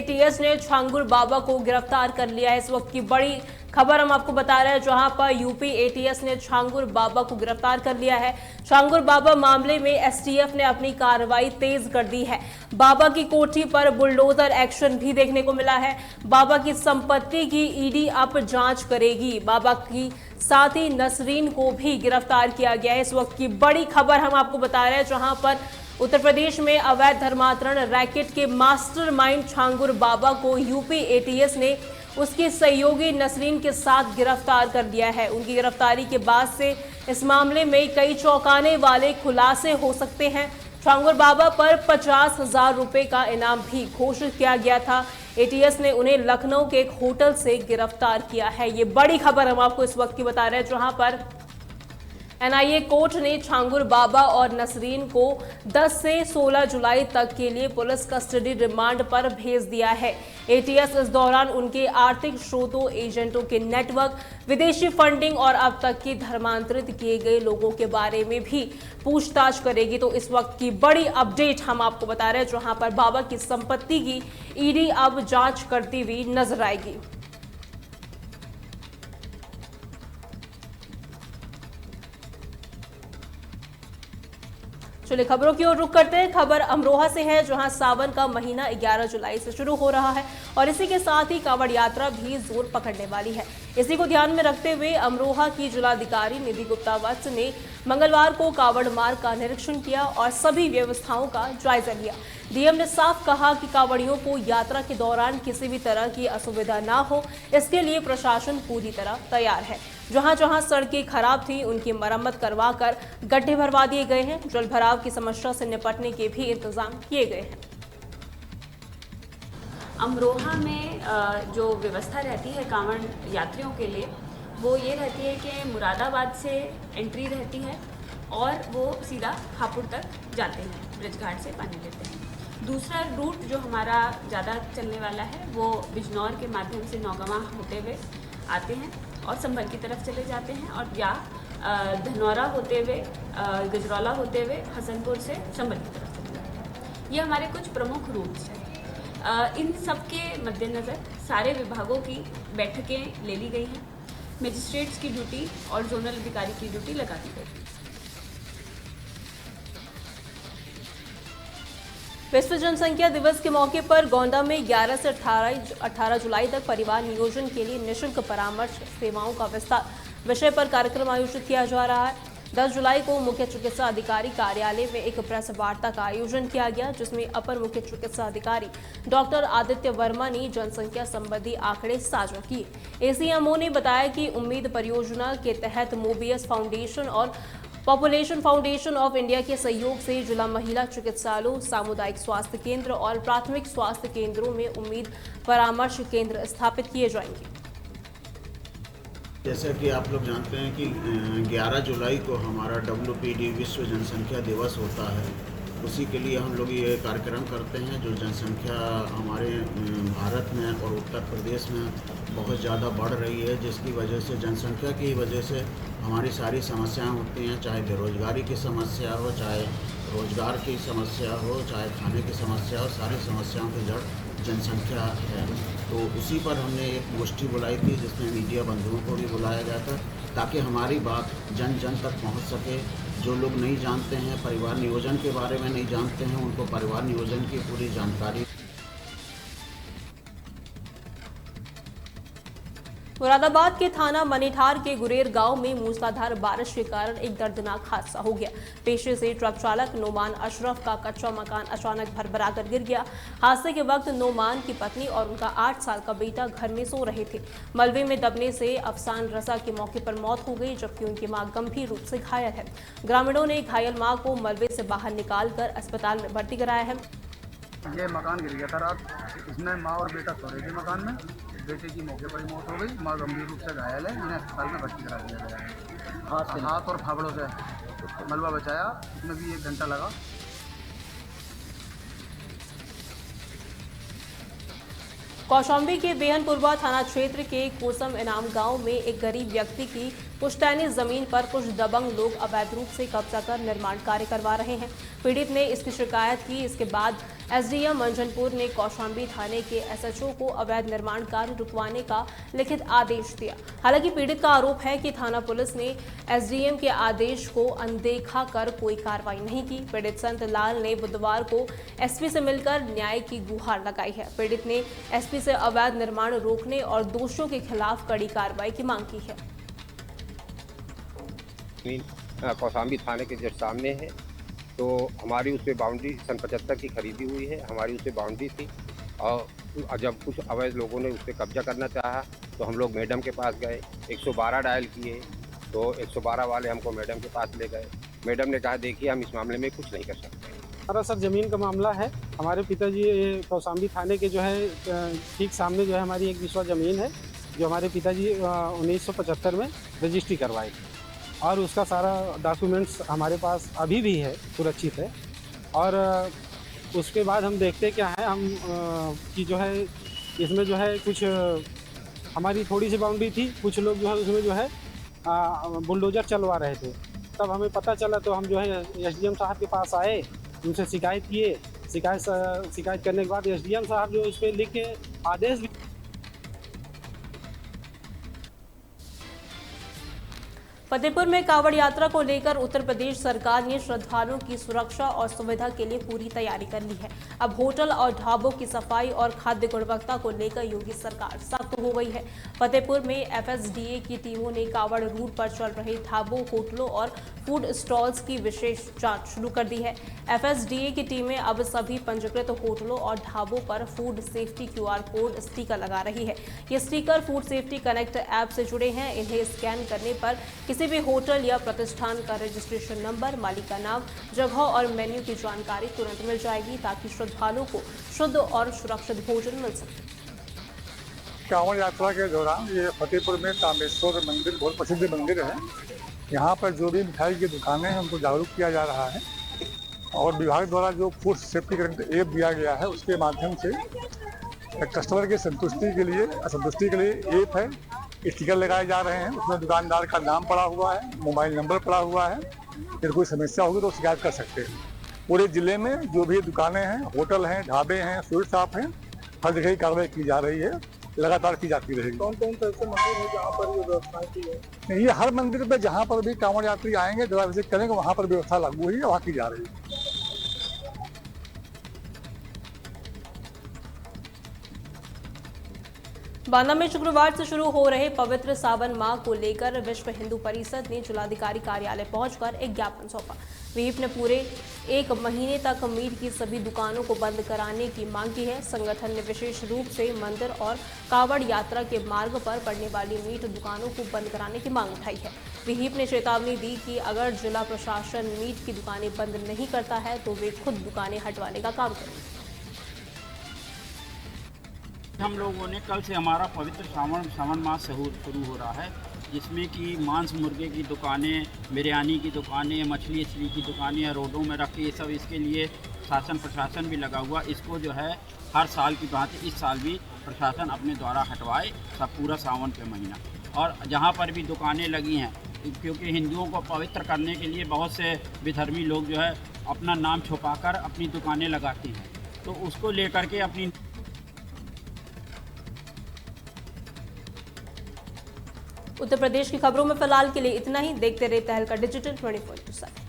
ATS ने छांगुर बाबा को गिरफ्तार कर लिया है। इस वक्त की बड़ी खबर हम आपको बता रहे हैं, जहां पर यूपी एटीएस ने छांगुर बाबा को गिरफ्तार कर लिया है। छांगुर बाबा मामले में एसटीएफ ने अपनी कार्रवाई तेज कर दी है। बाबा की कोठी पर बुलडोजर एक्शन भी देखने को मिला है। बाबा की संपत्ति की ईडी अब जांच करेगी। बाबा की साथी नसरीन को भी गिरफ्तार किया गया है। इस वक्त की बड़ी खबर हम आपको बता रहे हैं, जहां पर उत्तर प्रदेश में अवैध धर्मांतरण रैकेट के मास्टरमाइंड छांगुर बाबा को यूपी एटीएस ने उसकी सहयोगी नसरीन के साथ गिरफ्तार कर लिया है। उनकी गिरफ्तारी के बाद से इस मामले में कई चौंकाने वाले खुलासे हो सकते हैं। छांगुर बाबा पर 50,000 रुपए का इनाम भी घोषित किया गया था। एटीएस ने उन्हें लखनऊ के एक होटल से गिरफ्तार किया है। ये बड़ी खबर हम आपको इस वक्त की बता रहे हैं, जहां पर एनआईए कोर्ट ने छांगुर बाबा और नसरीन को 10 से 16 जुलाई तक के लिए पुलिस कस्टडी रिमांड पर भेज दिया है। एटीएस इस दौरान उनके आर्थिक स्रोतों, एजेंटों के नेटवर्क, विदेशी फंडिंग और अब तक के धर्मांतरित किए गए लोगों के बारे में भी पूछताछ करेगी। तो इस वक्त की बड़ी अपडेट हम आपको बता रहे हैं, जहां पर बाबा की संपत्ति की ईडी अब जांच करती हुई नजर आएगी। चलिए खबरों की ओर रुख करते हैं। खबर अमरोहा से है, जहां सावन का महीना 11 जुलाई से शुरू हो रहा है और इसी के साथ ही कांवड़ यात्रा भी जोर पकड़ने वाली है। इसी को ध्यान में रखते हुए अमरोहा की जिलाधिकारी निधि गुप्ता वत्स ने मंगलवार को कांवड़ मार्ग का निरीक्षण किया और सभी व्यवस्थाओं का जायजा लिया। डीएम ने साफ कहा कि कांवड़ियों को यात्रा के दौरान किसी भी तरह की असुविधा ना हो, इसके लिए प्रशासन पूरी तरह तैयार है। जहां जहां सड़कें खराब थी उनकी मरम्मत करवाकर गड्ढे भरवा दिए गए हैं। जल भराव की समस्या से निपटने के भी इंतजाम किए गए हैं। अमरोहा में जो व्यवस्था रहती है कांवड़ यात्रियों के लिए, वो ये रहती है कि मुरादाबाद से एंट्री रहती है और वो सीधा हापुड़ तक जाते हैं, ब्रिज घाट से पानी लेते हैं। दूसरा रूट जो हमारा ज़्यादा चलने वाला है वो बिजनौर के माध्यम से नौगवा होते हुए आते हैं और संभल की तरफ चले जाते हैं, और या धनौरा होते हुए, गजरौला होते हुए हसनपुर से संभल की तरफ चले जाते हैं। ये हमारे कुछ प्रमुख रूट्स हैं। इन सब के मद्देनज़र सारे विभागों की बैठकें ले ली गई हैं। मजिस्ट्रेट्स की ड्यूटी और जोनल अधिकारी की ड्यूटी लगा दी गई है। विश्व जनसंख्या दिवस के मौके पर गोंडा में 11 से 18 जुलाई तक परिवार नियोजन के लिए निःशुल्क परामर्श सेवाओं का विस्तार विषय पर कार्यक्रम आयोजित किया जा रहा है। 10 जुलाई को मुख्य चिकित्सा अधिकारी कार्यालय में एक प्रेस वार्ता का आयोजन किया गया, जिसमें अपर मुख्य चिकित्सा अधिकारी डॉक्टर आदित्य वर्मा ने जनसंख्या संबंधी आंकड़े साझा किए। एसीएमओ ने बताया कि उम्मीद परियोजना के तहत मोबियस फाउंडेशन और पॉपुलेशन फाउंडेशन ऑफ इंडिया के सहयोग से जिला महिला चिकित्सालयों, सामुदायिक स्वास्थ्य केंद्र और प्राथमिक स्वास्थ्य केंद्रों में उम्मीद परामर्श केंद्र स्थापित किए जाएंगे। जैसा कि आप लोग जानते हैं कि 11 जुलाई को हमारा WPD विश्व जनसंख्या दिवस होता है। उसी के लिए हम लोग ये कार्यक्रम करते हैं। जो जनसंख्या हमारे भारत में और उत्तर प्रदेश में बहुत ज़्यादा बढ़ रही है, जिसकी वजह से जनसंख्या की वजह से हमारी सारी समस्याएं होती हैं, चाहे बेरोजगारी की समस्या हो, चाहे रोजगार की समस्या हो, चाहे खाने की समस्या हो। सारी समस्याओं की जड़ जनसंख्या है। तो उसी पर हमने एक गोष्ठी बुलाई थी, जिसमें मीडिया बंधुओं को भी बुलाया गया था, ताकि हमारी बात जन जन तक पहुंच सके। जो लोग नहीं जानते हैं, परिवार नियोजन के बारे में नहीं जानते हैं, उनको परिवार नियोजन की पूरी जानकारी। मुरादाबाद के थाना मनीठार के गुरेर गांव में मूसलाधार बारिश के कारण एक दर्दनाक हादसा हो गया। पेशे से ट्रक चालक नोमान अशरफ का कच्चा मकान अचानक भरभरा कर गिर गया। हादसे के वक्त नोमान की पत्नी और उनका 8 साल का बेटा घर में सो रहे थे। मलबे में दबने से अफसान रजा की मौके पर मौत हो गई, जबकि उनकी मां गंभीर रूप से घायल है। ग्रामीणों ने घायल मां को मलबे से बाहर निकालकर अस्पताल में भर्ती कराया है। ये मकान गिर गया था रात। इसमें माँ और बेटा सो रहे थे मकान में। बेटे की मौके पर ही मौत हो गई, माँ गंभीर रूप से घायल है। इन्हें अस्पताल में भर्ती करा दिया गया है। हाथ और फावड़ों से मलबा बचाया, इसमें भी 1 घंटा लगा। कौशाम्बी के बेहनपुरवा थाना क्षेत्र के कोसम इनाम गांव में एक गरीब व्यक्ति की पुश्तैनी जमीन पर कुछ दबंग लोग अवैध रूप से कब्जा कर निर्माण कार्य करवा रहे हैं। पीड़ित ने इसकी शिकायत की। इसके बाद एसडीएम मंझनपुर ने कौशाम्बी थाने के एसएचओ को अवैध निर्माण कार्य रुकवाने का लिखित आदेश दिया। हालांकि पीड़ित का आरोप है कि थाना पुलिस ने एसडीएम के आदेश को अनदेखा कर कोई कार्रवाई नहीं की। पीड़ित संत लाल ने बुधवार को एसपी से मिलकर न्याय की गुहार लगाई है। पीड़ित ने एसपी से अवैध निर्माण रोकने और दोषियों के खिलाफ कड़ी कार्रवाई की मांग की है। कौशाम्बी थाने के जस्ट सामने है, तो हमारी उस पर बाउंड्री सन 75 की खरीदी हुई है, हमारी उस पर बाउंड्री थी और जब कुछ अवैध लोगों ने उस पर कब्जा करना चाहा तो हम लोग मैडम के पास गए, 112 डायल किए तो 112 वाले हमको मैडम के पास ले गए। मैडम ने कहा देखिए हम इस मामले में कुछ नहीं कर सकते। हमारा सर ज़मीन का मामला है। हमारे पिताजी कौशाम्बी थाने के जो है ठीक सामने जो है हमारी एक विश्वा ज़मीन है जो हमारे पिताजी 1975 में रजिस्ट्री करवाई और उसका सारा डॉक्यूमेंट्स हमारे पास अभी भी है, सुरक्षित है। और उसके बाद हम देखते क्या है हम कि जो है इसमें जो है कुछ हमारी थोड़ी सी बाउंड्री थी, कुछ लोग जो है उसमें जो है बुलडोजर चलवा रहे थे। तब हमें पता चला तो हम जो है एसडीएम साहब के पास आए, उनसे शिकायत किए। शिकायत करने के बाद एसडीएम साहब जो इस पर लिख के आदेश। फतेहपुर में कांवड़ यात्रा को लेकर उत्तर प्रदेश सरकार ने श्रद्धालुओं की सुरक्षा और सुविधा के लिए पूरी तैयारी कर ली है। अब होटल और ढाबों की सफाई और खाद्य गुणवत्ता को लेकर योगी सरकार सख्त हो गई है। फतेहपुर में एफएसडीए की टीमों ने कांवड़ रूट पर चल रहे ढाबों, होटलों और फूड स्टॉल्स की विशेष जांच शुरू कर दी है। एफएसडीए की टीमें अब सभी पंजीकृत होटलों और ढाबों पर food safety QR code sticker लगा रही है। ये sticker food safety connect app से जुड़े हैं। इन्हें स्कैन करने पर किसी भी होटल या प्रतिष्ठान का रजिस्ट्रेशन नंबर, मालिक का नाम, जगह और मेन्यू की जानकारी तुरंत मिल जाएगी ताकि श्रद्धालुओं को शुद्ध और सुरक्षित भोजन मिल सके। कांवड़ यात्रा के दौरान ये फतेहपुर में कामेश्वर मंदिर बहुत प्रसिद्ध मंदिर है। यहाँ पर जो भी मिठाई की दुकानें हैं उनको जागरूक किया जा रहा है और विभाग द्वारा जो फूड सेफ्टी करंट ऐप दिया गया है उसके माध्यम से कस्टमर की संतुष्टि के लिए ऐप है, स्टिकर लगाए जा रहे हैं। उसमें दुकानदार का नाम पड़ा हुआ है, मोबाइल नंबर पड़ा हुआ है। फिर कोई समस्या होगी तो शिकायत कर सकते हैं। पूरे जिले में जो भी दुकानें हैं, होटल हैं, ढाबे हैं, स्वीट शॉप हैं, हर जगह कार्रवाई की जा रही है, लगातार की जाती रहेगी। कौन कौन से ऐसे मंदिर है जहाँ पर ये व्यवस्था की है? नहीं, ये हर मंदिर पे जहाँ पर भी कांवड़ यात्री आएंगे, जरा विजिट करेंगे, वहाँ पर व्यवस्था लागू हुई है, वहाँ की जा रही है। बांदा में शुक्रवार से शुरू हो रहे पवित्र सावन माह को लेकर विश्व हिंदू परिषद ने जिलाधिकारी कार्यालय पहुंचकर एक ज्ञापन सौंपा। विहिप ने पूरे 1 महीने तक मीट की सभी दुकानों को बंद कराने की मांग की है। संगठन ने विशेष रूप से मंदिर और कांवड़ यात्रा के मार्ग पर पड़ने वाली मीट दुकानों को बंद कराने की मांग उठाई है। विहिप ने चेतावनी दी कि अगर जिला प्रशासन मीट की दुकानें बंद नहीं करता है तो वे खुद दुकानें हटवाने का काम करेंगे। हम लोगों ने कल से हमारा पवित्र सावन माह शुरू हो रहा है, जिसमें कि मांस मुर्गे की दुकानें, बिरयानी की दुकानें, मछली की दुकानें रोडों में रखी, ये सब इसके लिए शासन प्रशासन भी लगा हुआ। इसको जो है हर साल की भांति इस साल भी प्रशासन अपने द्वारा हटवाए सब पूरा सावन के महीना। और जहाँ पर भी दुकानें लगी हैं, क्योंकि हिंदुओं को पवित्र करने के लिए बहुत से विधर्मी लोग जो है अपना नाम छुपाकर अपनी दुकानें लगाती हैं, तो उसको लेकर के अपनी उत्तर प्रदेश की खबरों में फिलहाल के लिए इतना ही। देखते रहे तहलका डिजिटल 24/7।